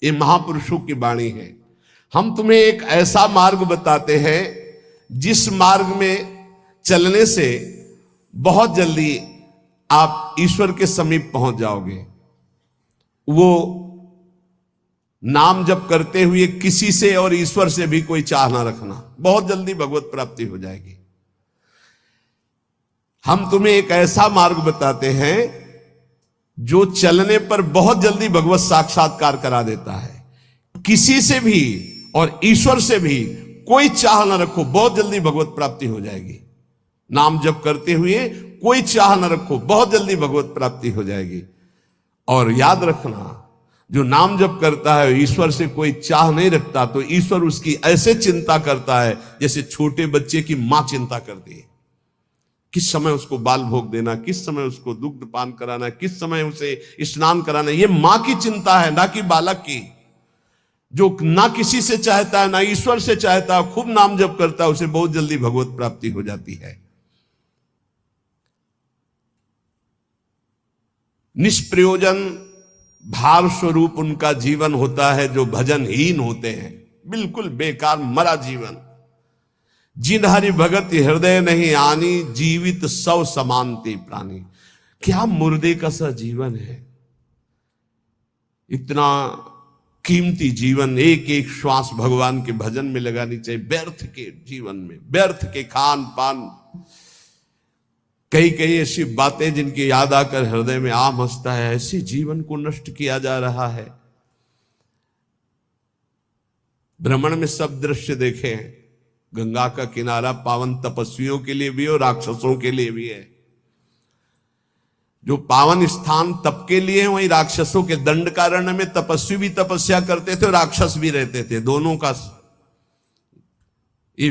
ये महापुरुषों की वाणी है। हम तुम्हें एक ऐसा मार्ग बताते हैं जिस मार्ग में चलने से बहुत जल्दी आप ईश्वर के समीप पहुंच जाओगे। वो नाम जप करते हुए किसी से और ईश्वर से भी कोई चाह ना रखना, बहुत जल्दी भगवत प्राप्ति हो जाएगी। हम तुम्हें एक ऐसा मार्ग बताते हैं जो चलने पर बहुत जल्दी भगवत साक्षात्कार करा देता है। किसी से भी और ईश्वर से भी कोई चाह ना रखो, बहुत जल्दी भगवत प्राप्ति हो जाएगी। नाम जप करते हुए कोई चाह ना रखो, बहुत जल्दी भगवत प्राप्ति हो जाएगी। और याद रखना, जो नाम जप करता है ईश्वर से कोई चाह नहीं रखता, तो ईश्वर उसकी ऐसे चिंता करता है जैसे छोटे बच्चे की मां चिंता करती है। किस समय उसको बाल भोग देना, किस समय उसको दुग्ध पान कराना, किस समय उसे स्नान कराना, ये मां की चिंता है, ना कि बालक की। जो ना किसी से चाहता है, ना ईश्वर से चाहता है, खूब नाम जप करता है, उसे बहुत जल्दी भगवत प्राप्ति हो जाती है। निष्प्रयोजन भाव स्वरूप उनका जीवन होता है जो भजनहीन होते हैं, बिल्कुल बेकार मरा जीवन। जिन हरि भगत हृदय नहीं आनी, जीवित सौ समानते प्राणी। क्या मुर्दे का सा जीवन है। इतना कीमती जीवन, एक एक श्वास भगवान के भजन में लगानी चाहिए। व्यर्थ के जीवन में, व्यर्थ के खान पान, कई कई ऐसी बातें जिनकी याद आकर हृदय में आम हंसता है, ऐसे जीवन को नष्ट किया जा रहा है। भ्रमण में सब दृश्य देखे हैं। गंगा का किनारा पावन तपस्वियों के लिए भी और राक्षसों के लिए भी है। जो पावन स्थान तप के लिए है, वहीं राक्षसों के दंडकारण्य में तपस्वी भी तपस्या करते थे और राक्षस भी रहते थे। दोनों का ये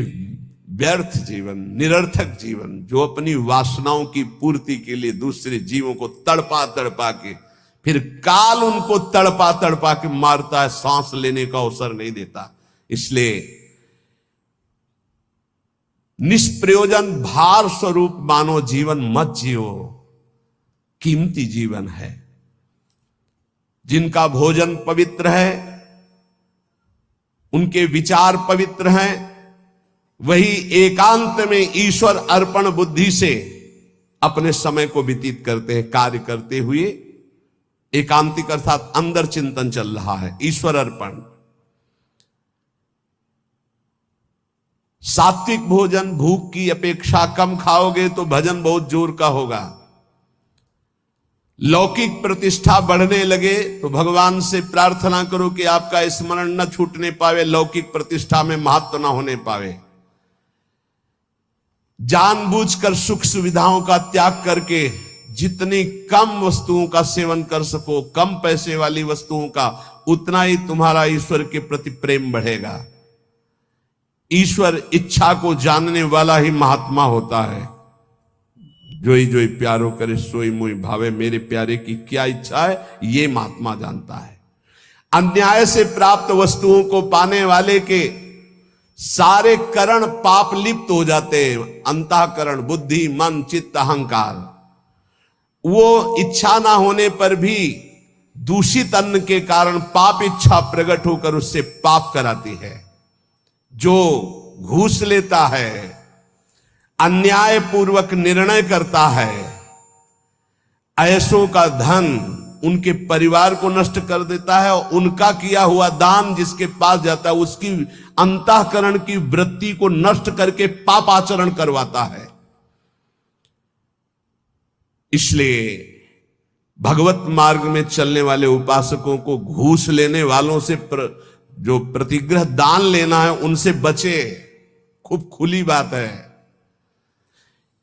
व्यर्थ जीवन, निरर्थक जीवन, जो अपनी वासनाओं की पूर्ति के लिए दूसरे जीवों को तड़पा तड़पा के, फिर काल उनको तड़पा तड़पा के मारता है, सांस लेने का अवसर नहीं देता। इसलिए निष्प्रयोजन भार स्वरूप मानो जीवन मत जियो। कीमती जीवन है। जिनका भोजन पवित्र है, उनके विचार पवित्र हैं, वही एकांत में ईश्वर अर्पण बुद्धि से अपने समय को व्यतीत करते हैं। कार्य करते हुए एकांतिक अर्थात अंदर चिंतन चल रहा है, ईश्वर अर्पण। सात्विक भोजन, भूख की अपेक्षा कम खाओगे तो भजन बहुत जोर का होगा। लौकिक प्रतिष्ठा बढ़ने लगे तो भगवान से प्रार्थना करो कि आपका स्मरण न छूटने पावे, लौकिक प्रतिष्ठा में महत्व न होने पावे। जानबूझकर सुख सुविधाओं का त्याग करके जितनी कम वस्तुओं का सेवन कर सको, कम पैसे वाली वस्तुओं का, उतना ही तुम्हारा ईश्वर के प्रति प्रेम बढ़ेगा। ईश्वर इच्छा को जानने वाला ही महात्मा होता है। जोई जोई प्यारो करे सोई मोई भावे, मेरे प्यारे की क्या इच्छा है ये महात्मा जानता है। अन्याय से प्राप्त वस्तुओं को पाने वाले के सारे करण पाप लिप्त हो जाते हैं। अंतःकरण, बुद्धि, मन, चित्त, अहंकार, वो इच्छा ना होने पर भी दूषित अन्न के कारण पाप इच्छा प्रकट होकर उससे पाप कराती है। जो घूस लेता है, अन्याय पूर्वक निर्णय करता है, ऐसों का धन उनके परिवार को नष्ट कर देता है और उनका किया हुआ दान जिसके पास जाता है उसकी अंतःकरण की वृत्ति को नष्ट करके पाप आचरण करवाता है। इसलिए भगवत मार्ग में चलने वाले उपासकों को घूस लेने वालों से जो प्रतिग्रह दान लेना है उनसे बचे। खूब खुली बात है।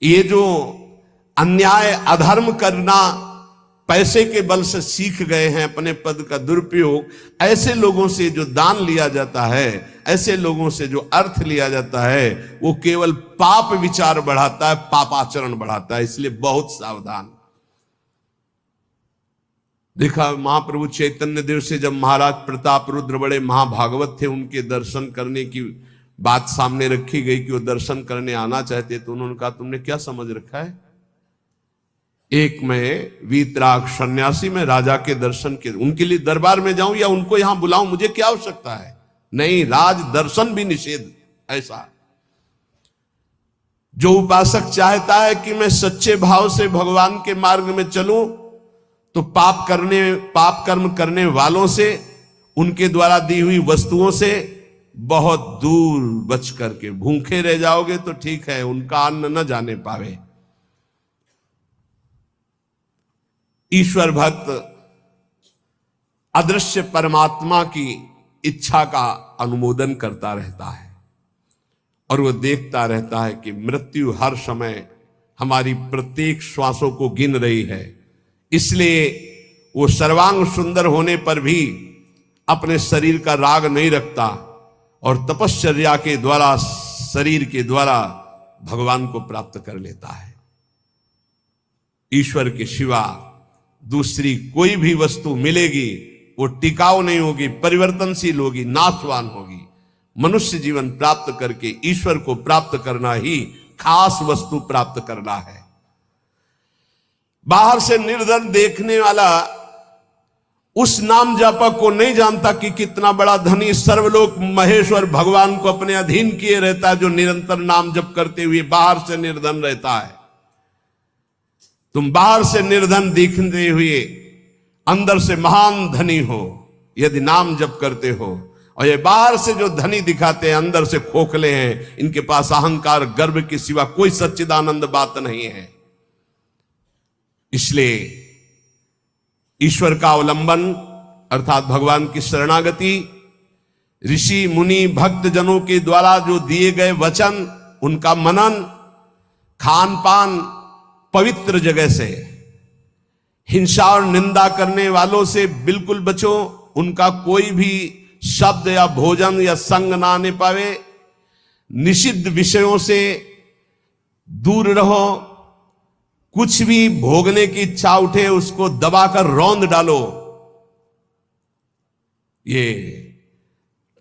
ये जो अन्याय अधर्म करना पैसे के बल से सीख गए हैं, अपने पद का दुरुपयोग, ऐसे लोगों से जो दान लिया जाता है, ऐसे लोगों से जो अर्थ लिया जाता है, वो केवल पाप विचार बढ़ाता है, पाप आचरण बढ़ाता है। इसलिए बहुत सावधान। देखा महाप्रभु चैतन्य देव से जब महाराज प्रताप रुद्र बड़े महाभागवत थे, उनके दर्शन करने की बात सामने रखी गई कि वो दर्शन करने आना चाहते, तो उन्होंने कहा तुमने क्या समझ रखा है, एक मैं वीतराग सन्यासी में राजा के दर्शन के उनके लिए दरबार में जाऊं या उनको यहां बुलाऊं, मुझे क्या आवश्यकता है? नहीं, राज दर्शन भी निषेध। ऐसा जो उपासक चाहता है कि मैं सच्चे भाव से भगवान के मार्ग में चलूं, तो पाप कर्म करने वालों से, उनके द्वारा दी हुई वस्तुओं से बहुत दूर बच करके, भूखे रह जाओगे तो ठीक है, उनका अन्न न जाने पावे। ईश्वर भक्त अदृश्य परमात्मा की इच्छा का अनुमोदन करता रहता है और वो देखता रहता है कि मृत्यु हर समय हमारी प्रत्येक श्वासों को गिन रही है। इसलिए वो सर्वांग सुंदर होने पर भी अपने शरीर का राग नहीं रखता और तपश्चर्या के द्वारा, शरीर के द्वारा भगवान को प्राप्त कर लेता है। ईश्वर के सिवा दूसरी कोई भी वस्तु मिलेगी वो टिकाऊ नहीं होगी, परिवर्तनशील होगी, नाशवान होगी। मनुष्य जीवन प्राप्त करके ईश्वर को प्राप्त करना ही खास वस्तु प्राप्त करना है। बाहर से निर्धन देखने वाला उस नाम जापक को नहीं जानता कि कितना बड़ा धनी सर्वलोक महेश्वर भगवान को अपने अधीन किए रहता है, जो निरंतर नाम जप करते हुए बाहर से निर्धन रहता है। तुम बाहर से निर्धन दिखते हुए अंदर से महान धनी हो यदि नाम जप करते हो, और ये बाहर से जो धनी दिखाते हैं अंदर से खोखले हैं, इनके पास अहंकार गर्व के सिवा कोई सच्चिदानंद बात नहीं है। इसलिए ईश्वर का अवलंबन अर्थात भगवान की शरणागति, ऋषि मुनि भक्त जनों के द्वारा जो दिए गए वचन, उनका मनन, खान पान पवित्र जगह से, हिंसा और निंदा करने वालों से बिल्कुल बचो, उनका कोई भी शब्द या भोजन या संग ना आने पावे, निषिद्ध विषयों से दूर रहो, कुछ भी भोगने की इच्छा उठे उसको दबाकर रौंद डालो। ये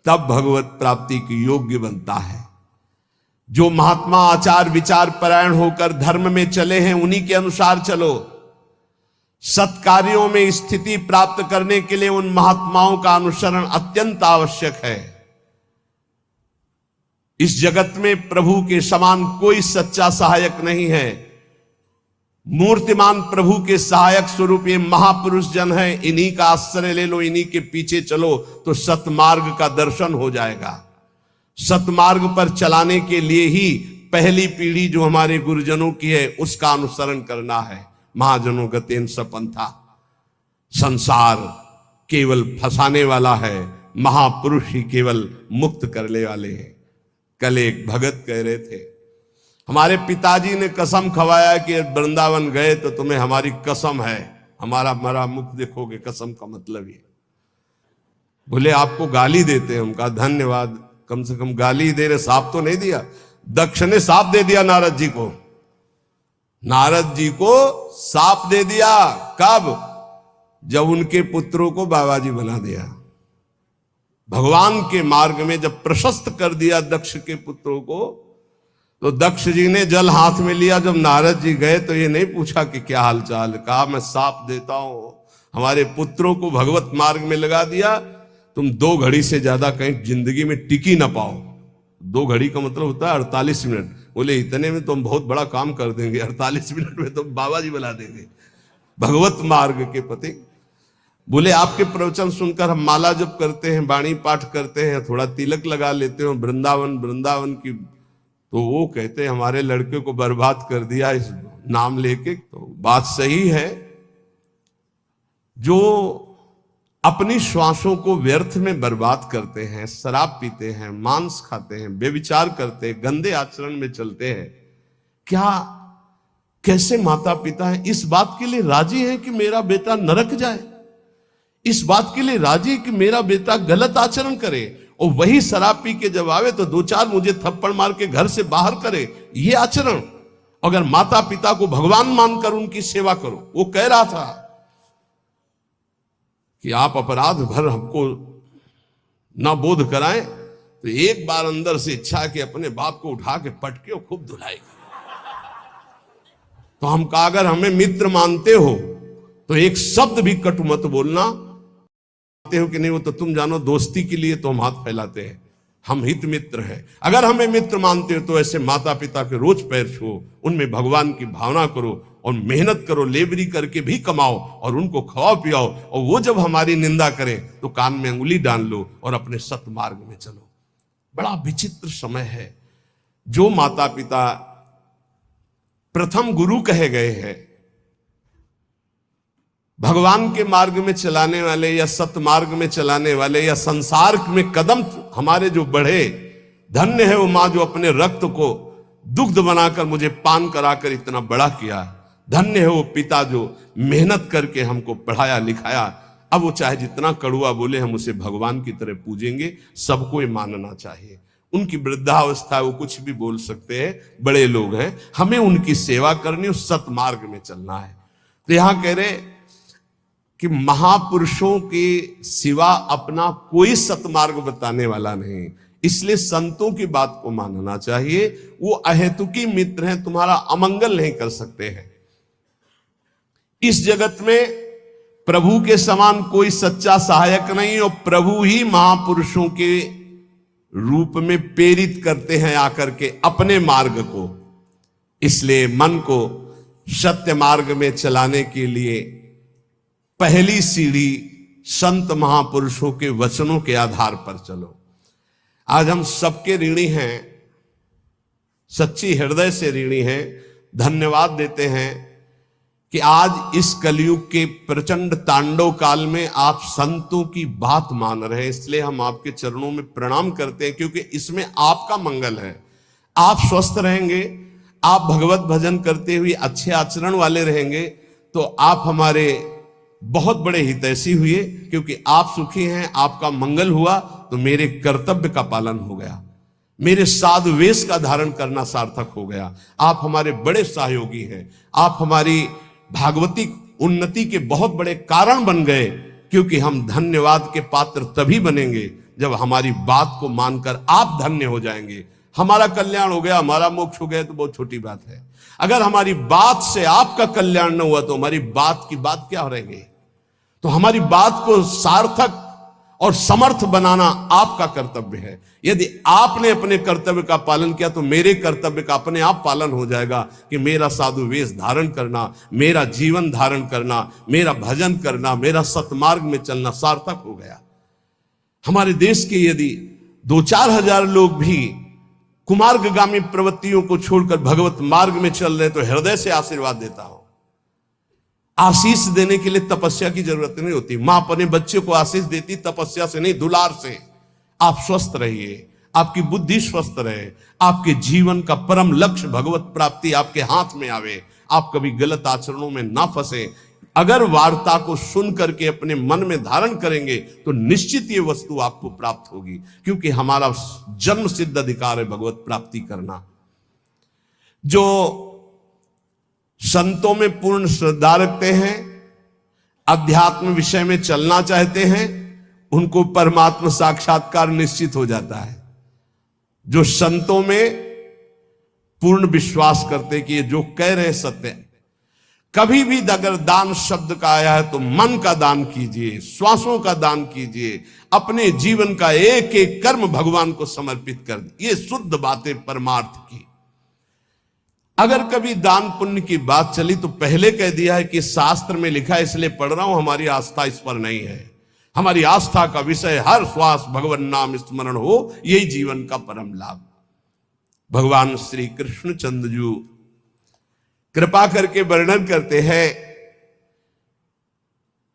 तब भगवत प्राप्ति की योग्य बनता है। जो महात्मा आचार विचार परायण होकर धर्म में चले हैं उन्हीं के अनुसार चलो। सत्कार्यों में स्थिति प्राप्त करने के लिए उन महात्माओं का अनुसरण अत्यंत आवश्यक है। इस जगत में प्रभु के समान कोई सच्चा सहायक नहीं है। मूर्तिमान प्रभु के सहायक स्वरूप ये महापुरुष जन है, इन्हीं का आश्रय ले लो, इन्हीं के पीछे चलो तो सतमार्ग का दर्शन हो जाएगा। सतमार्ग पर चलाने के लिए ही पहली पीढ़ी जो हमारे गुरुजनों की है उसका अनुसरण करना है। महाजनों गतेन सपंथा, संसार केवल फंसाने वाला है, महापुरुष ही केवल मुक्त करने वाले हैं। कल एक भगत कह रहे थे, हमारे पिताजी ने कसम खवाया कि वृंदावन गए तो तुम्हें हमारी कसम है, हमारा मरा मुख देखोगे, कसम का मतलब ये। बोले आपको गाली देते हैं। हम कहा धन्यवाद, कम से कम गाली दे रहे, साफ तो नहीं दिया। दक्ष ने साफ दे दिया नारद जी को, नारद जी को साफ दे दिया। कब? जब उनके पुत्रों को बाबा जी बना दिया। भगवान के मार्ग में जब प्रशस्त कर दिया दक्ष के पुत्रों को, तो दक्ष जी ने जल हाथ में लिया। जब नारद जी गए तो ये नहीं पूछा कि क्या हालचाल, कहा मैं साफ देता हूं, हमारे पुत्रों को भगवत मार्ग में लगा दिया, तुम 2 घड़ी से ज्यादा कहीं जिंदगी में टिकी ना पाओ। 2 घड़ी का मतलब होता है 48 मिनट। बोले इतने में तुम बहुत बड़ा काम कर देंगे, 48 मिनट में तुम बाबा जी बना देंगे भगवत मार्ग के पति। बोले आपके प्रवचन सुनकर हम माला जप करते हैं, बाणी पाठ करते हैं, थोड़ा तिलक लगा लेते हैं, वृंदावन की, तो वो कहते हैं हमारे लड़के को बर्बाद कर दिया इस नाम लेके। तो बात सही है, जो अपनी श्वासों को व्यर्थ में बर्बाद करते हैं, शराब पीते हैं, मांस खाते हैं, बेविचार करते हैं, गंदे आचरण में चलते हैं, क्या कैसे माता पिता हैं इस बात के लिए राजी हैं कि मेरा बेटा नरक जाए? इस बात के लिए राजी है कि मेरा बेटा गलत आचरण करे, और वही शराब पी के जब आवे तो 2-4 मुझे थप्पड़ मार के घर से बाहर करे? ये आचरण? अगर माता पिता को भगवान मानकर उनकी सेवा करो। वो कह रहा था कि आप अपराध भर हमको ना बोध कराएं, तो एक बार अंदर से इच्छा है कि अपने बाप को उठा के पटके और खूब धुलाएगा। तो हम कहा अगर हमें मित्र मानते हो तो एक शब्द भी कटु मत बोलना। मानते हो कि नहीं वो तो तुम जानो, दोस्ती के लिए तो हम हाथ फैलाते हैं, हम हित मित्र हैं। अगर हमें मित्र मानते हो तो ऐसे माता पिता के रोज पैर छुओ, उनमें भगवान की भावना करो और मेहनत करो, लेबरी करके भी कमाओ और उनको खवाओ पियाओ। और वो जब हमारी निंदा करें तो कान में अंगुली डाल लो और अपने सतमार्ग में चलो। बड़ा विचित्र समय है। जो माता पिता प्रथम गुरु कहे गए हैं, भगवान के मार्ग में चलाने वाले या सतमार्ग में चलाने वाले या संसार में कदम हमारे जो बढ़े, धन्य है वो माँ जो अपने रक्त को दुग्ध बनाकर मुझे पान कराकर इतना बड़ा किया। धन्य है वो पिता जो मेहनत करके हमको पढ़ाया लिखाया। अब वो चाहे जितना कड़ुआ बोले, हम उसे भगवान की तरह पूजेंगे। सबको ये मानना चाहिए। उनकी वृद्धावस्था है, वो कुछ भी बोल सकते हैं, बड़े लोग हैं, हमें उनकी सेवा करनी, उस सतमार्ग में चलना है। तो यहां कह रहे कि महापुरुषों के सिवा अपना कोई सतमार्ग बताने वाला नहीं, इसलिए संतों की बात को मानना चाहिए। वो अहेतुकी मित्र हैं, तुम्हारा अमंगल नहीं कर सकते हैं। इस जगत में प्रभु के समान कोई सच्चा सहायक नहीं, और प्रभु ही महापुरुषों के रूप में प्रेरित करते हैं आकर के अपने मार्ग को। इसलिए मन को सत्य मार्ग में चलाने के लिए पहली सीढ़ी संत महापुरुषों के वचनों के आधार पर चलो। आज हम सबके ऋणी हैं, सच्ची हृदय से ऋणी हैं। धन्यवाद देते हैं कि आज इस कलयुग के प्रचंड तांडव काल में आप संतों की बात मान रहे हैं। इसलिए हम आपके चरणों में प्रणाम करते हैं, क्योंकि इसमें आपका मंगल है। आप स्वस्थ रहेंगे, आप भगवत भजन करते हुए अच्छे आचरण वाले रहेंगे, तो आप हमारे बहुत बड़े हितैषी हुए। क्योंकि आप सुखी हैं, आपका मंगल हुआ, तो मेरे कर्तव्य का पालन हो गया, मेरे साधु वेश का धारण करना सार्थक हो गया। आप हमारे बड़े सहयोगी हैं, आप हमारी भागवती उन्नति के बहुत बड़े कारण बन गए। क्योंकि हम धन्यवाद के पात्र तभी बनेंगे जब हमारी बात को मानकर आप धन्य हो जाएंगे। हमारा कल्याण हो गया, हमारा मोक्ष हो गया तो बहुत छोटी बात है। अगर हमारी बात से आपका कल्याण न हुआ तो हमारी बात की बात क्या रहेगी। तो हमारी बात को सार्थक और समर्थ बनाना आपका कर्तव्य है। यदि आपने अपने कर्तव्य का पालन किया तो मेरे कर्तव्य का अपने आप पालन हो जाएगा कि मेरा साधु वेश धारण करना, मेरा जीवन धारण करना, मेरा भजन करना, मेरा सतमार्ग में चलना सार्थक हो गया। हमारे देश के यदि 2-4 हजार लोग भी कुमार्गगामी प्रवृत्तियों को छोड़कर भगवत मार्ग में चल रहे तो हृदय से आशीर्वाद देता हूं। आशीष देने के लिए तपस्या की जरूरत नहीं होती। मां अपने बच्चे को आशीष देती तपस्या से नहीं, दुलार से। आप स्वस्थ रहिए, आपकी बुद्धि स्वस्थ रहे, आपके जीवन का परम लक्ष्य भगवत प्राप्ति आपके हाथ में आवे, आप कभी गलत आचरणों में ना फंसे। अगर वार्ता को सुन करके अपने मन में धारण करेंगे तो निश्चित ये वस्तु आपको प्राप्त होगी। क्योंकि हमारा जन्म सिद्ध अधिकार है भगवत प्राप्ति करना। जो संतों में पूर्ण श्रद्धा रखते हैं, अध्यात्म विषय में चलना चाहते हैं, उनको परमात्मा साक्षात्कार निश्चित हो जाता है। जो संतों में पूर्ण विश्वास करते कि ये जो कह रहे सत्य है। कभी भी अगर दान शब्द का आया है तो मन का दान कीजिए, श्वासों का दान कीजिए, अपने जीवन का एक एक कर्म भगवान को समर्पित कर दिए। ये शुद्ध बातें परमार्थ की। अगर कभी दान पुण्य की बात चली तो पहले कह दिया है कि शास्त्र में लिखा है इसलिए पढ़ रहा हूं, हमारी आस्था इस पर नहीं है। हमारी आस्था का विषय हर श्वास भगवान नाम स्मरण हो, यही जीवन का परम लाभ। भगवान श्री कृष्ण चंद्र जी कृपा करके वर्णन करते हैं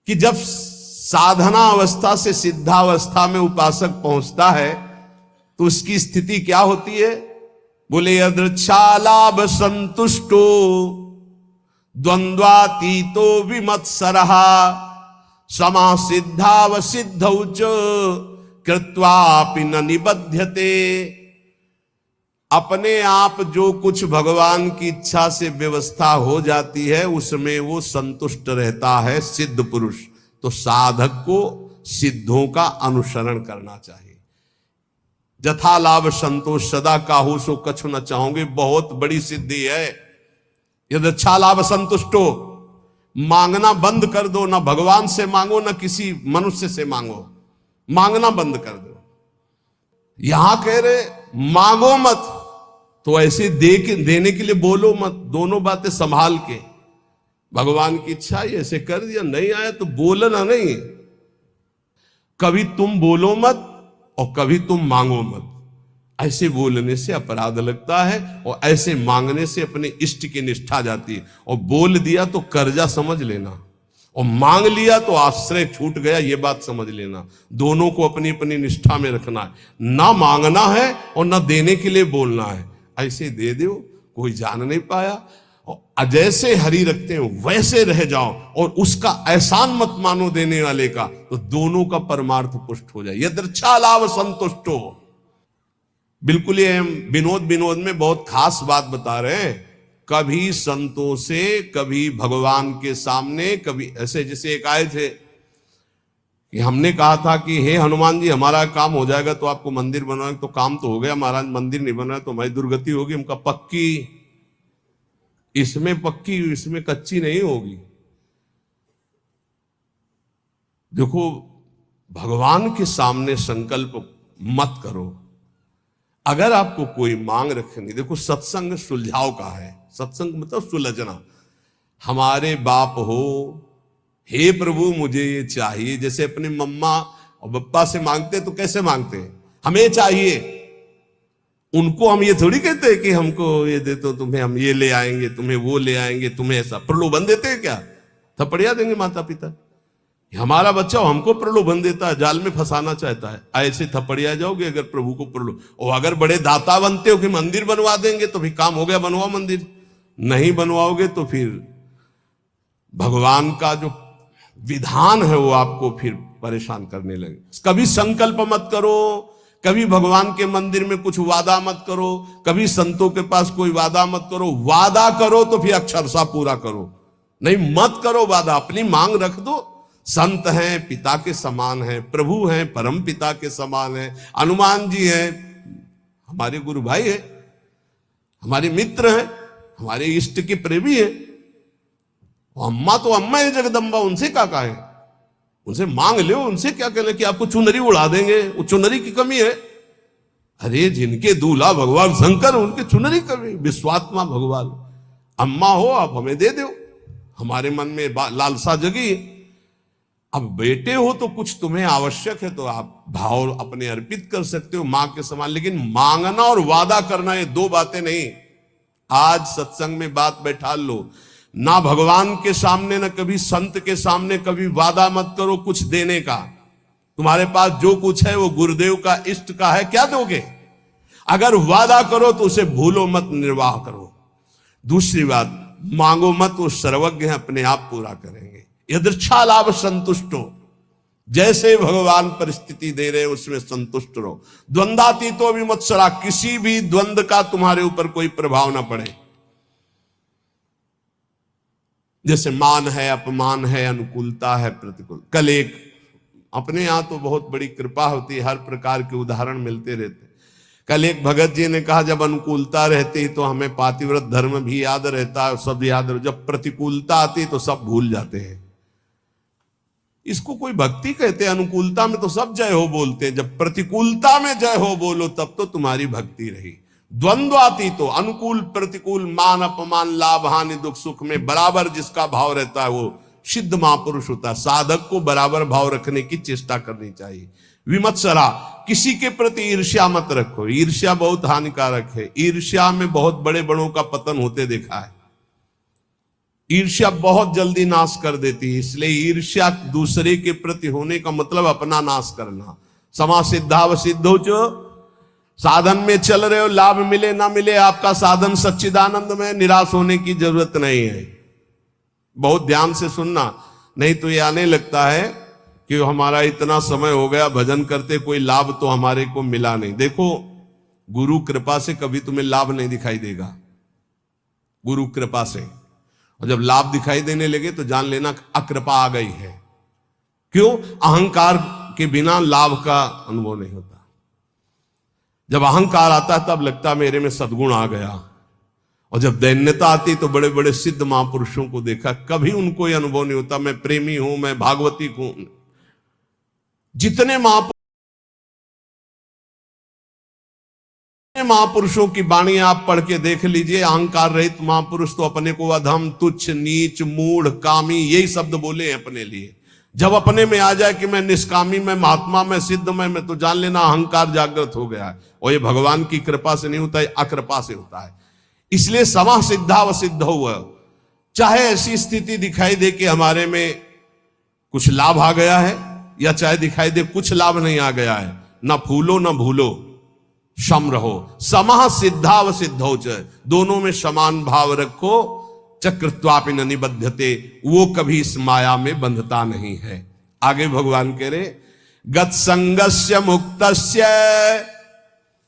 कि जब साधना अवस्था से सिद्धावस्था में उपासक पहुंचता है तो उसकी स्थिति क्या होती है। बोले यदृच्छालाभ संतुष्टो द्वंद्वातीतो विमत्सरहा समा सिद्धावसिद्धौ च कृत्वापि न निबध्यते। अपने आप जो कुछ भगवान की इच्छा से व्यवस्था हो जाती है उसमें वो संतुष्ट रहता है सिद्ध पुरुष। तो साधक को सिद्धों का अनुसरण करना चाहिए। जथा लाभ संतोष सदा काहू सो कछु न चाहोगे, बहुत बड़ी सिद्धि है। यदृच्छा लाभ संतुष्टो, मांगना बंद कर दो, ना भगवान से मांगो ना किसी मनुष्य से मांगो, मांगना बंद कर दो। यहां कह रहे मांगो मत, तो ऐसे देने के लिए बोलो मत, दोनों बातें संभाल के। भगवान की इच्छा है ऐसे कर दिया, नहीं आया तो बोलना नहीं। कभी तुम बोलो मत और कभी तुम मांगो मत। ऐसे बोलने से अपराध लगता है और ऐसे मांगने से अपने इष्ट की निष्ठा जाती है। और बोल दिया तो कर्जा समझ लेना, और मांग लिया तो आश्रय छूट गया, ये बात समझ लेना। दोनों को अपनी अपनी निष्ठा में रखना है, ना मांगना है और ना देने के लिए बोलना है। ऐसे दे दो, कोई जान नहीं पाया, और जैसे हरि रखते हैं वैसे रह जाओ, और उसका एहसान मत मानो देने वाले का, तो दोनों का परमार्थ पुष्ट हो जाए। यदृच्छा लाभ संतुष्टो। बिल्कुल ये हम विनोद में बहुत खास बात बता रहे हैं। कभी संतों से, कभी भगवान के सामने, कभी ऐसे जैसे एक आए थे कि हमने कहा था कि हे हनुमान जी हमारा काम हो जाएगा तो आपको मंदिर बनवाएंगे, तो काम तो हो गया महाराज, मंदिर नहीं बना तो हमारी दुर्गति होगी। हमका पक्की, इसमें पक्की इसमें कच्ची नहीं होगी। देखो भगवान के सामने संकल्प मत करो। अगर आपको कोई मांग रखनी, देखो सत्संग सुलझाव का है, सत्संग मतलब सुलझना। हमारे बाप हो, हे प्रभु मुझे ये चाहिए, जैसे अपने मम्मा और पप्पा से मांगते तो कैसे मांगते हैं, हमें चाहिए। उनको हम ये थोड़ी कहते हैं कि हमको ये दे तो तुम्हें हम ये ले आएंगे, तुम्हें वो ले आएंगे, तुम्हें ऐसा प्रलोभन देते हैं क्या? थपड़िया देंगे माता पिता। हमारा बच्चा हमको प्रलोभन देता है, जाल में फंसाना चाहता है, ऐसे थपड़िया जाओगे अगर प्रभु को प्रलोभ। और अगर बड़े दाता बनते हो कि मंदिर बनवा देंगे तो भी काम हो गया, बनवाओ मंदिर। नहीं बनवाओगे तो फिर भगवान का जो विधान है वो आपको फिर परेशान करने लगे। कभी संकल्प मत करो, कभी भगवान के मंदिर में कुछ वादा मत करो, कभी संतों के पास कोई वादा मत करो। वादा करो तो फिर अक्षरशः पूरा करो, नहीं मत करो वादा, अपनी मांग रख दो। संत हैं पिता के समान हैं, प्रभु हैं परम पिता के समान हैं, हनुमान जी हैं हमारे गुरु भाई हैं, हमारे मित्र हैं, हमारे इष्ट के प्रेमी हैं। अम्मा तो अम्मा है जगदम्बा, उनसे क्या कहें, उनसे मांग लो, उनसे क्या कहना कि आपको चुनरी उड़ा देंगे, वो चुनरी की कमी है। अरे जिनके दूल्हा भगवान शंकर उनके चुनरी कमी, विश्वात्मा भगवान। अम्मा हो आप हमें दे दो, हमारे मन में लालसा जगी। अब बेटे हो तो कुछ तुम्हें आवश्यक है तो आप भाव अपने अर्पित कर सकते हो मां के समान, लेकिन मांगना और वादा करना ये दो बातें नहीं। आज सत्संग में बात बैठा लो, ना भगवान के सामने ना कभी संत के सामने कभी वादा मत करो कुछ देने का। तुम्हारे पास जो कुछ है वो गुरुदेव का इष्ट का है, क्या दोगे? अगर वादा करो तो उसे भूलो मत, निर्वाह करो। दूसरी बात, मांगो मत, वो सर्वज्ञ है, अपने आप पूरा करेंगे। यदृच्छा लाभ संतुष्टो, जैसे भगवान परिस्थिति दे रहे उसमें संतुष्ट रहो। द्वंद्वातीतो विमत्सरा, किसी भी द्वंद का तुम्हारे ऊपर कोई प्रभाव ना पड़े। जैसे मान है, अपमान है, अनुकूलता है, प्रतिकूल। कल एक अपने यहां तो बहुत बड़ी कृपा होती है, हर प्रकार के उदाहरण मिलते रहते। कल एक भगत जी ने कहा जब अनुकूलता रहती तो हमें पातिव्रत धर्म भी याद रहता है, सब याद रहता, जब प्रतिकूलता आती तो सब भूल जाते हैं। इसको कोई भक्ति कहते हैं? अनुकूलता में तो सब जय हो बोलते हैं, जब प्रतिकूलता में जय हो बोलो तब तो तुम्हारी भक्ति रही। द्वंद्व आती तो अनुकूल प्रतिकूल, मान अपमान, लाभ हानि, दुख सुख में बराबर जिसका भाव रहता है वो सिद्ध महापुरुष होता है। साधक को बराबर भाव रखने की चेष्टा करनी चाहिए। विमत्सरा, किसी के प्रति ईर्ष्या मत रखो, ईर्ष्या बहुत हानिकारक है। ईर्ष्या में बहुत बड़े बड़ों का पतन होते देखा है। ईर्ष्या बहुत जल्दी नाश कर देती है, इसलिए ईर्ष्या दूसरे के प्रति होने का मतलब अपना नाश करना। समा सिद्धाव सिद्धो चो, साधन में चल रहे हो, लाभ मिले ना मिले, आपका साधन सच्चिदानंद में, निराश होने की जरूरत नहीं है। बहुत ध्यान से सुनना, नहीं तो ये आने लगता है कि हमारा इतना समय हो गया भजन करते, कोई लाभ तो हमारे को मिला नहीं। देखो गुरु कृपा से कभी तुम्हें लाभ नहीं दिखाई देगा, गुरु कृपा से। और जब लाभ दिखाई देने लगे तो जान लेना अकृपा आ गई है। क्यों? अहंकार के बिना लाभ का अनुभव नहीं होता। जब अहंकार आता है तब लगता मेरे में सद्गुण आ गया, और जब दैन्यता आती तो बड़े बड़े सिद्ध महापुरुषों को देखा, कभी उनको यह अनुभव नहीं होता मैं प्रेमी हूं, मैं भागवती हूं। जितने महापुरुषों की वाणी आप पढ़ के देख लीजिए, अहंकार रहित महापुरुष तो अपने को अधम, तुच्छ, नीच, मूढ़, कामी यही शब्द बोले हैं अपने लिए। जब अपने में आ जाए कि मैं निष्कामी, मैं महात्मा, मैं सिद्ध, मैं तो जान लेना अहंकार जागृत हो गया है। और ये भगवान की कृपा से नहीं होता है, अकृपा से होता है। इसलिए समा सिद्धा व सिद्ध हुआ। चाहे ऐसी स्थिति दिखाई दे कि हमारे में कुछ लाभ आ गया है, या चाहे दिखाई दे कुछ लाभ नहीं आ गया है, ना फूलो ना भूलो, सम रहो। समा सिद्धा व सिद्धौ च, दोनों में समान भाव रखो। चक्रत्वापि न निबध्यते, वो कभी इस माया में बंधता नहीं है। आगे भगवान कह रहे गत संगस्य मुक्तस्य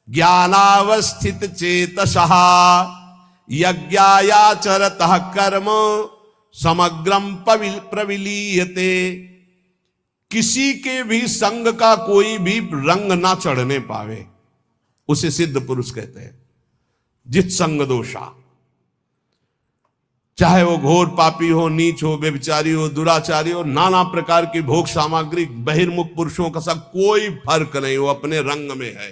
ज्ञानावस्थित चेतसः यज्ञायाचरतः कर्म समग्रम प्रविलीयते। किसी के भी संग का कोई भी रंग ना चढ़ने पावे, उसे सिद्ध पुरुष कहते हैं। जित संग दोषा, चाहे वो घोर पापी हो, नीच हो, व्यभिचारी हो, दुराचारी हो, नाना प्रकार की भोग सामग्री, बहिर्मुख पुरुषों का सब कोई फर्क नहीं, वो अपने रंग में है।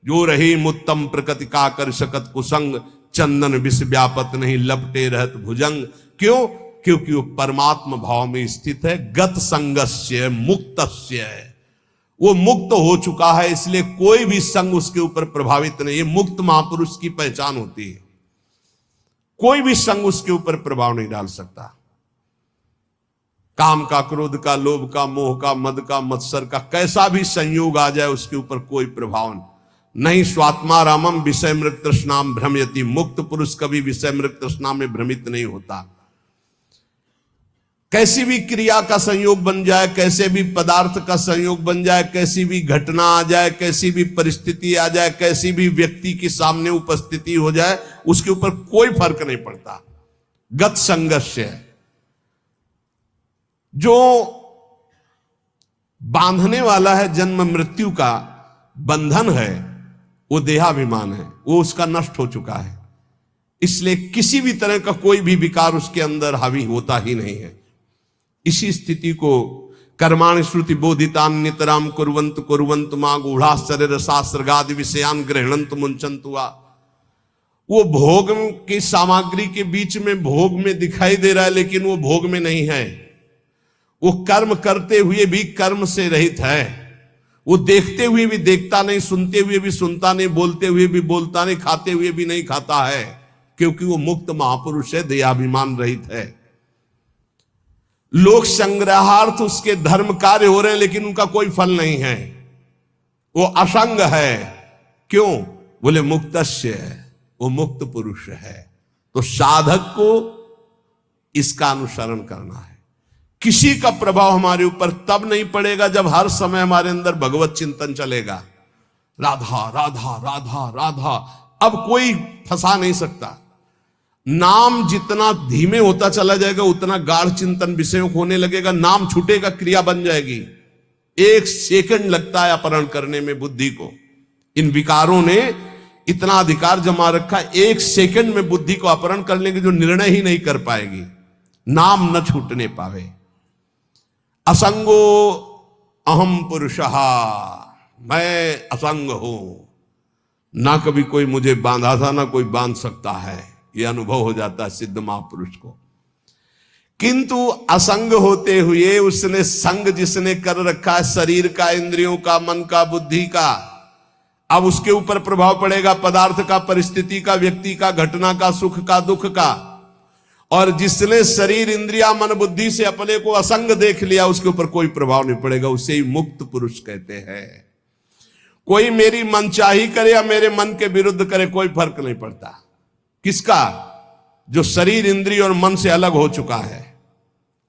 जो रही मुत्तम प्रकृति का कर सकत कुसंग, चंदन विष व्यापत नहीं लपटे रहत भुजंग। क्यों? क्योंकि वो परमात्मा भाव में स्थित है। गत संगस्य मुक्तस्य, वो मुक्त हो चुका है, इसलिए कोई भी संग उसके ऊपर प्रभावित नहीं। ये मुक्त महापुरुष की पहचान होती है। कोई भी संग उसके ऊपर प्रभाव नहीं डाल सकता। काम का, क्रोध का, लोभ का, मोह का, मद का, मत्सर का कैसा भी संयोग आ जाए उसके ऊपर कोई प्रभाव नहीं। स्वात्मा रामम विषय मृत तृष्णाम भ्रमयति। मुक्त पुरुष कभी विषय मृत तृष्णा में भ्रमित नहीं होता। कैसी भी क्रिया का संयोग बन जाए, कैसे भी पदार्थ का संयोग बन जाए, कैसी भी घटना आ जाए, कैसी भी परिस्थिति आ जाए, कैसी भी व्यक्ति के सामने उपस्थिति हो जाए, उसके ऊपर कोई फर्क नहीं पड़ता। गत संघर्ष है। जो बांधने वाला है जन्म मृत्यु का बंधन है, वो देहाभिमान है, वो उसका नष्ट हो चुका है। इसलिए किसी भी तरह का कोई भी विकार उसके अंदर हावी होता ही नहीं है। इसी स्थिति को कर्माणि श्रुति बोधितान नितराम कुर्वंत कुर्वंत मां गूढ़ाश्चर्य रसास्त्रगादि विषयान गृहणंत मुंचंत हुआ। वो भोग की सामग्री के बीच में भोग में दिखाई दे रहा है, लेकिन वो भोग में नहीं है। वो कर्म करते हुए भी कर्म से रहित है। वो देखते हुए भी देखता नहीं, सुनते हुए भी सुनता नहीं, बोलते हुए भी बोलता नहीं, खाते हुए भी नहीं खाता है, क्योंकि वो मुक्त महापुरुष है, दयाभिमान रहित है। लोक संग्रहार्थ उसके धर्म कार्य हो रहे हैं, लेकिन उनका कोई फल नहीं है। वो असंग है। क्यों? बोले मुक्तस्य है, वो मुक्त पुरुष है। तो साधक को इसका अनुसरण करना है। किसी का प्रभाव हमारे ऊपर तब नहीं पड़ेगा जब हर समय हमारे अंदर भगवत चिंतन चलेगा। राधा राधा राधा राधा, अब कोई फंसा नहीं सकता। नाम जितना धीमे होता चला जाएगा उतना गाढ़ चिंतन विषयों को होने लगेगा। नाम छूटेगा, क्रिया बन जाएगी। 1 सेकंड लगता है अपहरण करने में बुद्धि को। इन विकारों ने इतना अधिकार जमा रखा, 1 सेकंड में बुद्धि को अपहरण कर लेंगे, जो निर्णय ही नहीं कर पाएगी। नाम न छूटने पावे। असंगो अहम पुरुषः, मैं असंग हूं, ना कभी कोई मुझे बांधा था, ना कोई बांध सकता है। यह अनुभव हो जाता है सिद्ध महापुरुष को। किंतु असंग होते हुए उसने संग जिसने कर रखा है शरीर का, इंद्रियों का, मन का, बुद्धि का, अब उसके ऊपर प्रभाव पड़ेगा पदार्थ का, परिस्थिति का, व्यक्ति का, घटना का, सुख का, दुख का। और जिसने शरीर, इंद्रिया, मन, बुद्धि से अपने को असंग देख लिया, उसके ऊपर कोई प्रभाव नहीं पड़ेगा। उसे ही मुक्त पुरुष कहते हैं। कोई मेरी मनचाही करे या मेरे मन के विरुद्ध करे, कोई फर्क नहीं पड़ता। किसका? जो शरीर, इंद्रिय और मन से अलग हो चुका है।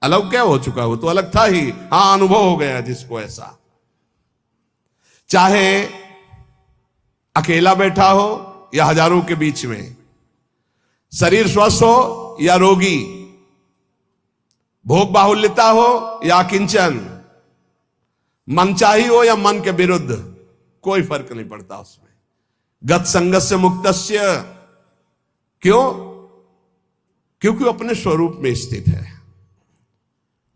अलग क्या हो चुका है? वो तो अलग था ही। हां, अनुभव हो गया जिसको ऐसा। चाहे अकेला बैठा हो या हजारों के बीच में, शरीर स्वस्थ हो या रोगी, भोग बाहुल्यता हो या किंचन, मनचाही हो या मन के विरुद्ध, कोई फर्क नहीं पड़ता उसमें। गत संगस्य मुक्तस्य। क्यों? क्योंकि वो अपने स्वरूप में स्थित है।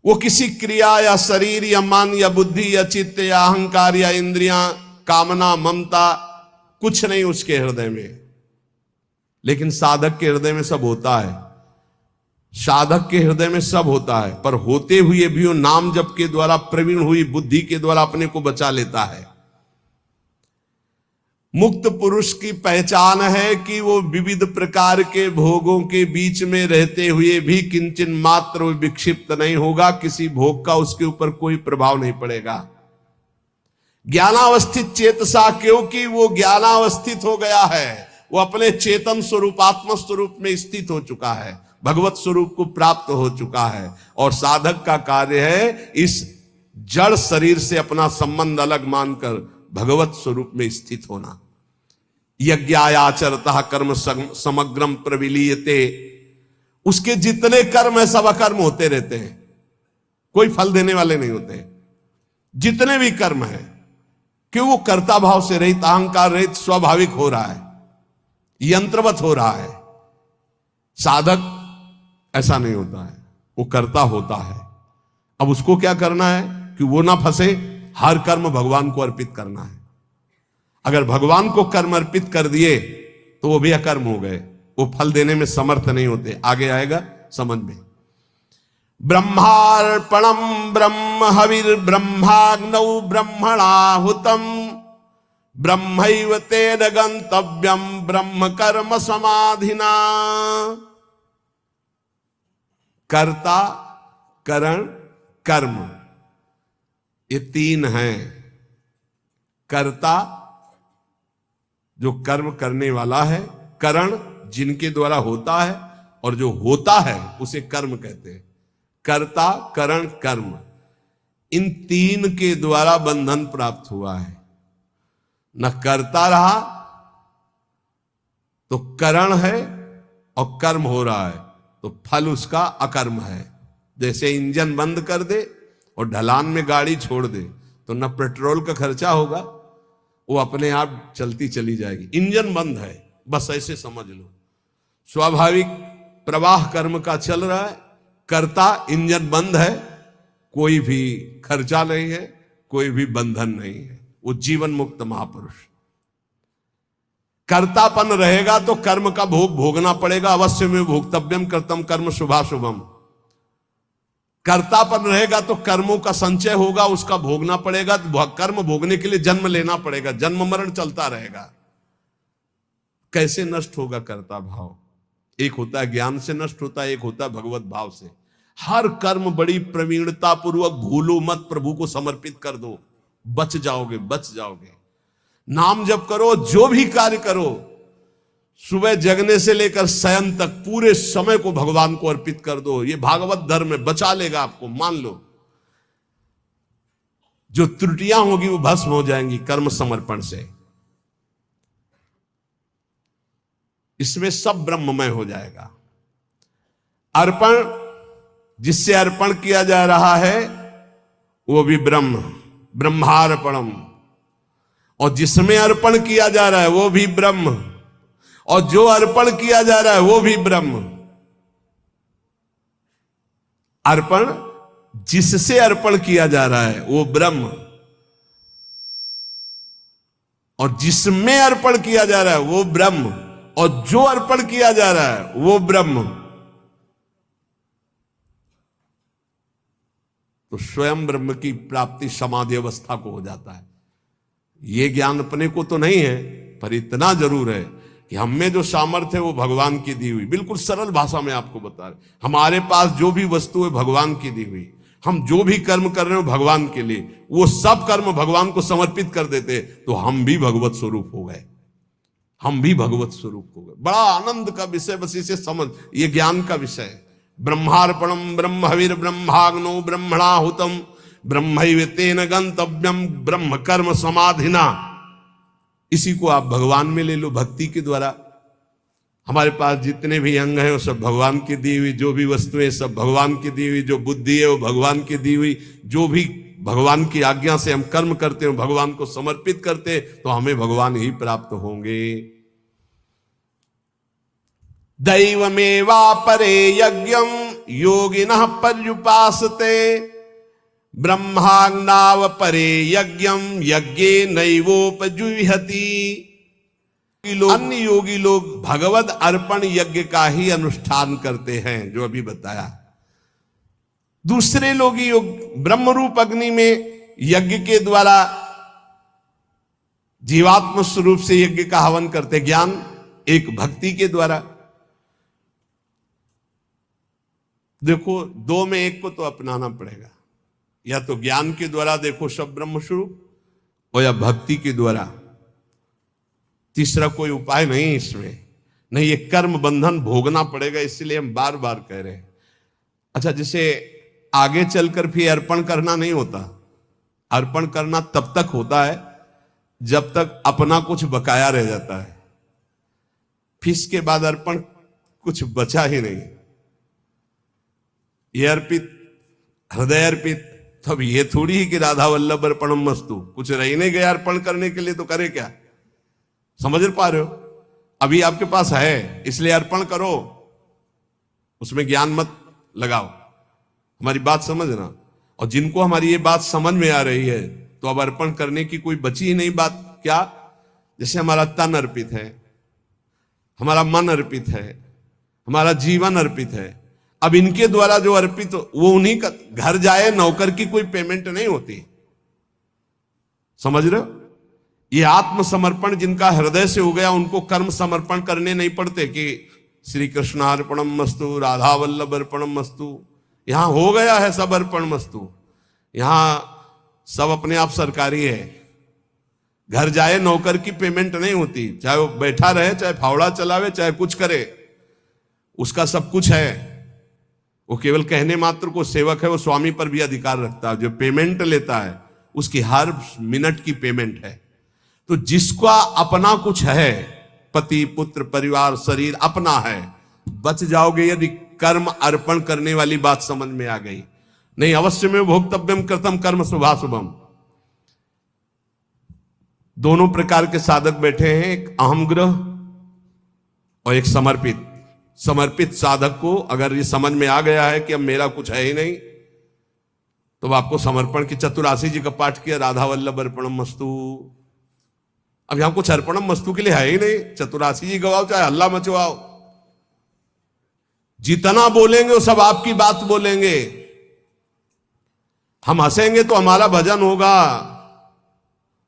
वो किसी क्रिया या शरीर या मन या बुद्धि या चित्त या अहंकार या इंद्रियां, कामना, ममता, कुछ नहीं उसके हृदय में। लेकिन साधक के हृदय में सब होता है, साधक के हृदय में सब होता है, पर होते हुए भी वो नाम जप के द्वारा, प्रवीण हुई बुद्धि के द्वारा अपने को बचा लेता है। मुक्त पुरुष की पहचान है कि वो विविध प्रकार के भोगों के बीच में रहते हुए भी किंचन मात्र विक्षिप्त नहीं होगा, किसी भोग का उसके ऊपर कोई प्रभाव नहीं पड़ेगा। ज्ञानावस्थित चेतसा, क्योंकि वो ज्ञानावस्थित हो गया है, वो अपने चेतन स्वरूप, आत्म स्वरूप में स्थित हो चुका है, भगवत स्वरूप को प्राप्त हो चुका है। और साधक का कार्य है इस जड़ शरीर से अपना संबंध अलग मानकर भगवत स्वरूप में स्थित होना। यज्ञायाचरतः कर्म समग्रम प्रविलीयते, उसके जितने कर्म है सब अकर्म होते रहते हैं, कोई फल देने वाले नहीं होते। जितने भी कर्म है, क्यों वो कर्ता भाव से रहित, अहंकार रहित, स्वाभाविक हो रहा है, यंत्रवत हो रहा है। साधक ऐसा नहीं होता है, वो कर्ता होता है। अब उसको क्या करना है कि वो ना फंसे, हर कर्म भगवान को अर्पित करना है। अगर भगवान को कर्म अर्पित कर दिए तो वो भी अकर्म हो गए, वो फल देने में समर्थ नहीं होते। आगे आएगा समझ में। ब्रह्मार्पणम ब्रह्म हविर ब्रह्माग्नौ ब्रह्मणाहुतम ब्रह्मैव तेन गंतव्यम ब्रह्म कर्म समाधिना। कर्ता, करण, कर्म, ये तीन हैं। कर्ता जो कर्म करने वाला है, करण जिनके द्वारा होता है, और जो होता है उसे कर्म कहते हैं। कर्ता, करण, कर्म, इन तीन के द्वारा बंधन प्राप्त हुआ है। न कर्ता रहा तो करण है, और कर्म हो रहा है तो फल उसका अकर्म है। जैसे इंजन बंद कर दे और ढलान में गाड़ी छोड़ दे तो न पेट्रोल का खर्चा होगा, वो अपने आप चलती चली जाएगी। इंजन बंद है, बस ऐसे समझ लो। स्वाभाविक प्रवाह कर्म का चल रहा है, कर्ता इंजन बंद है, कोई भी खर्चा नहीं है, कोई भी बंधन नहीं है, वो जीवन मुक्त महापुरुष। कर्तापन रहेगा तो कर्म का भोग भोगना पड़ेगा, अवश्य में भोक्तव्यम कर्तम कर्म शुभाशुभम। कर्तापन रहेगा तो कर्मों का संचय होगा, उसका भोगना पड़ेगा। कर्म भोगने के लिए जन्म लेना पड़ेगा, जन्म मरण चलता रहेगा। कैसे नष्ट होगा कर्ता भाव? एक होता है ज्ञान से नष्ट होता है, एक होता है भगवत भाव से। हर कर्म बड़ी प्रवीणता पूर्वक भूलो मत, प्रभु को समर्पित कर दो, बच जाओगे, बच जाओगे। नाम जप करो, जो भी कार्य करो, सुबह जगने से लेकर शयन तक पूरे समय को भगवान को अर्पित कर दो। ये भागवत धर्म में बचा लेगा आपको, मान लो। जो त्रुटियां होगी वो भस्म हो जाएंगी कर्म समर्पण से। इसमें सब ब्रह्ममय हो जाएगा। अर्पण, जिससे अर्पण किया जा रहा है वो भी ब्रह्म, ब्रह्मार्पणम। और जिसमें अर्पण किया जा रहा है वो भी ब्रह्म, और जो अर्पण किया जा रहा है वो भी ब्रह्म। अर्पण, जिससे अर्पण किया जा रहा है वो ब्रह्म, और जिसमें अर्पण किया जा रहा है वो ब्रह्म, और जो अर्पण किया जा रहा है वो ब्रह्म। तो स्वयं ब्रह्म की प्राप्ति समाधि अवस्था को हो जाता है। ये ज्ञान अपने को तो नहीं है, पर इतना जरूर है कि हम में जो सामर्थ्य है वो भगवान की दी हुई। बिल्कुल सरल भाषा में आपको बता रहे, हमारे पास जो भी वस्तु है भगवान की दी हुई। हम जो भी कर्म कर रहे हो भगवान के लिए, वो सब कर्म भगवान को समर्पित कर देते तो हम भी भगवत स्वरूप हो गए, हम भी भगवत स्वरूप हो गए। बड़ा आनंद का विषय, बस इसे समझ, ये ज्ञान का विषय है। ब्रह्मार्पणम ब्रह्म हविर ब्रह्माग्नो ब्रह्मणाहुतम ब्रह्मैव तेन गंतव्यम ब्रह्म कर्म समाधिना। इसी को आप भगवान में ले लो, भक्ति के द्वारा। हमारे पास जितने भी अंग हैं वो सब भगवान की दी हुई, जो भी वस्तुएं सब भगवान की दी हुई, जो बुद्धि है वो भगवान की दी हुई। जो भी भगवान की आज्ञा से हम कर्म करते हैं, भगवान को समर्पित करते हैं, तो हमें भगवान ही प्राप्त होंगे। दैवमेवा परे यज्ञम योगिनः पर्युपासते ब्रह्माग्नाव परे यज्ञम यज्ञे नैवोपजुह्यति। अन्य योगी लोग भगवद अर्पण यज्ञ का ही अनुष्ठान करते हैं, जो अभी बताया। दूसरे लोग योग ब्रह्म रूप अग्नि में यज्ञ के द्वारा जीवात्म स्वरूप से यज्ञ का हवन करते, ज्ञान एक भक्ति के द्वारा। देखो, दो में एक को तो अपनाना पड़ेगा, या तो ज्ञान के द्वारा देखो सब ब्रह्म स्वरूप, और या भक्ति के द्वारा। तीसरा कोई उपाय नहीं इसमें, नहीं, ये कर्म बंधन भोगना पड़ेगा, इसलिए हम बार बार कह रहे हैं। अच्छा, जैसे आगे चलकर फिर अर्पण करना नहीं होता। अर्पण करना तब तक होता है जब तक अपना कुछ बकाया रह जाता है, फिर इसके बाद अर्पण कुछ बचा ही नहीं। ये अर्पित, हृदय अर्पित, तब ये थोड़ी ही कि राधा वल्लभ अर्पणम मस्तु, कुछ रह ही नहीं गया अर्पण करने के लिए, तो करे क्या? समझ पा रहे हो? अभी आपके पास है इसलिए अर्पण करो, उसमें ज्ञान मत लगाओ। हमारी बात समझना। और जिनको हमारी ये बात समझ में आ रही है, तो अब अर्पण करने की कोई बची ही नहीं बात। क्या? जैसे हमारा तन अर्पित है, हमारा मन अर्पित है, हमारा जीवन अर्पित है। अब इनके द्वारा जो अर्पित, वो उन्हीं का घर जाए, नौकर की कोई पेमेंट नहीं होती। समझ रहे हो? ये आत्मसमर्पण जिनका हृदय से हो गया, उनको कर्म समर्पण करने नहीं पड़ते कि श्री कृष्णार्पणम मस्तु, राधा वल्लभ अर्पणम मस्तु। यहां हो गया है सब अर्पण मस्तु। यहां सब अपने आप सरकारी है। घर जाए, नौकर की पेमेंट नहीं होती, चाहे वो बैठा रहे, चाहे फावड़ा चलावे, चाहे कुछ करे, उसका सब कुछ है। वो केवल कहने मात्र को सेवक है, वो स्वामी पर भी अधिकार रखता है। जो पेमेंट लेता है उसकी हर मिनट की पेमेंट है। तो जिसका अपना कुछ है, पति पुत्र परिवार शरीर अपना है, बच जाओगे यदि कर्म अर्पण करने वाली बात समझ में आ गई। नहीं, अवश्य में भोक्तव्यम कृतम कर्म शुभाशुभम। दोनों प्रकार के साधक बैठे हैं, एक अहमग्रह और एक समर्पित। समर्पित साधक को अगर ये समझ में आ गया है कि अब मेरा कुछ है ही नहीं, तो आपको समर्पण की 84 जी का पाठ किया, राधा वल्लभ अर्पणम मस्तु। अब यहां कुछ अर्पणम मस्तु के लिए है ही नहीं। 84 जी गवाओ, चाहे हल्ला मचवाओ, जितना बोलेंगे वो सब आपकी बात बोलेंगे। हम हंसेंगे तो हमारा भजन होगा,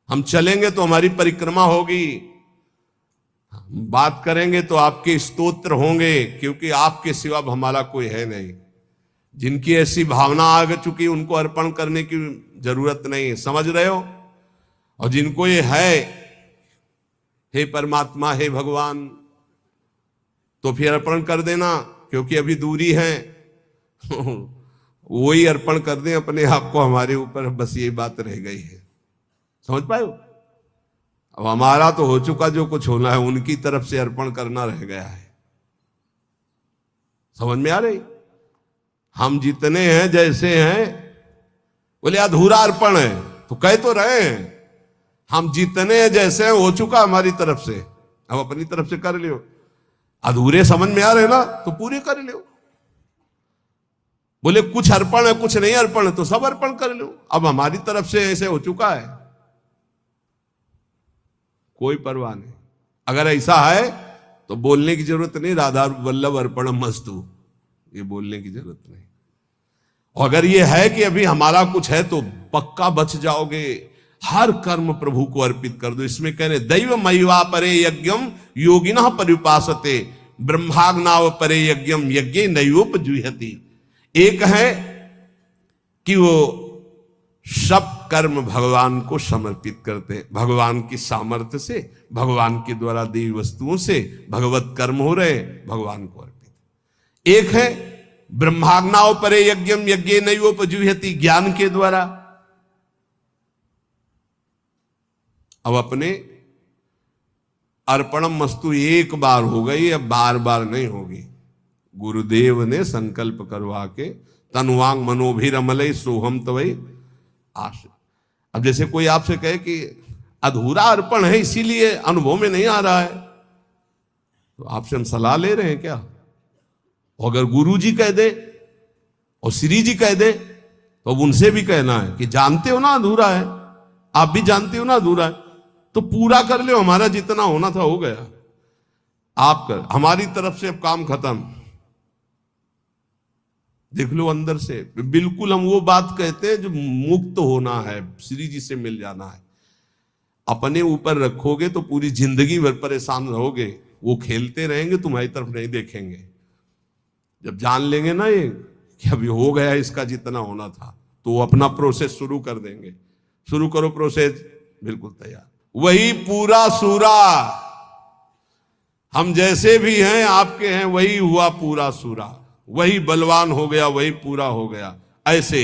हम चलेंगे तो हमारी परिक्रमा होगी, बात करेंगे तो आपके स्तोत्र होंगे, क्योंकि आपके सिवा हमारा कोई है नहीं। जिनकी ऐसी भावना आ चुकी, उनको अर्पण करने की जरूरत नहीं। समझ रहे हो? और जिनको ये है, हे परमात्मा, हे भगवान, तो फिर अर्पण कर देना, क्योंकि अभी दूरी है। वही अर्पण कर दें अपने आप को हमारे ऊपर, बस ये बात रह गई है। समझ पाए हो? अब हमारा तो हो चुका, जो कुछ होना है उनकी तरफ से अर्पण करना रह गया है। समझ में आ रही? हम जितने हैं जैसे हैं, बोले अधूरा अर्पण है, तो कह तो रहे हैं हम जितने हैं जैसे हैं, हो चुका हमारी तरफ से, अब अपनी तरफ से कर लियो। अधूरे समझ में आ रहे ना, तो पूरे कर लो। बोले कुछ अर्पण है, कुछ नहीं अर्पण है, तो सब अर्पण कर लो। अब हमारी तरफ से ऐसे हो चुका है, कोई परवाह नहीं। अगर ऐसा है तो बोलने की जरूरत नहीं, राधा वल्लभ अर्पणम मस्तु, ये बोलने की जरूरत नहीं। और अगर ये है कि अभी हमारा कुछ है, तो पक्का बच जाओगे। हर कर्म प्रभु को अर्पित कर दो। इसमें कह रहे दैव मयिवा परे यज्ञम योगिनः पर्युपासते ब्रह्माग्नाव परे यज्ञम यज्ञे नैवोपजुह्यति। एक है कि वो सब कर्म भगवान को समर्पित करते हैं, भगवान की सामर्थ्य से, भगवान के द्वारा दी वस्तुओं से भगवत कर्म हो रहे, भगवान को अर्पित। एक है ब्रह्माग्नाव परे यज्ञम यज्ञे नैवोपजुह्यति, ज्ञान के द्वारा। अब अपने अर्पणम मस्तु एक बार हो गई, अब बार बार नहीं होगी। गुरुदेव ने संकल्प करवा के तनुवांग मनोभिरमलय सोहम तवै आश। अब जैसे कोई आपसे कहे कि अधूरा अर्पण है, इसीलिए अनुभव में नहीं आ रहा है, तो आपसे हम सलाह ले रहे हैं क्या? और अगर गुरु जी कह दे और श्री जी कह दे तो अब उनसे भी कहना है कि जानते हो ना अधूरा है, आप भी जानते हो ना अधूरा है, तो पूरा कर लो, हमारा जितना होना था हो गया, आप कर, हमारी तरफ से अब काम खत्म। देख लो अंदर से बिल्कुल हम वो बात कहते हैं जो मुक्त होना है, श्री जी से मिल जाना है। अपने ऊपर रखोगे तो पूरी जिंदगी भर परेशान रहोगे, वो खेलते रहेंगे, तुम्हारी तरफ नहीं देखेंगे। जब जान लेंगे ना ये कि अभी हो गया इसका जितना होना था, तो वो अपना प्रोसेस शुरू कर देंगे। शुरू करो प्रोसेस, बिल्कुल तैयार। वही पूरा सूरा, हम जैसे भी हैं आपके हैं, वही हुआ पूरा सूरा, वही बलवान हो गया, वही पूरा हो गया। ऐसे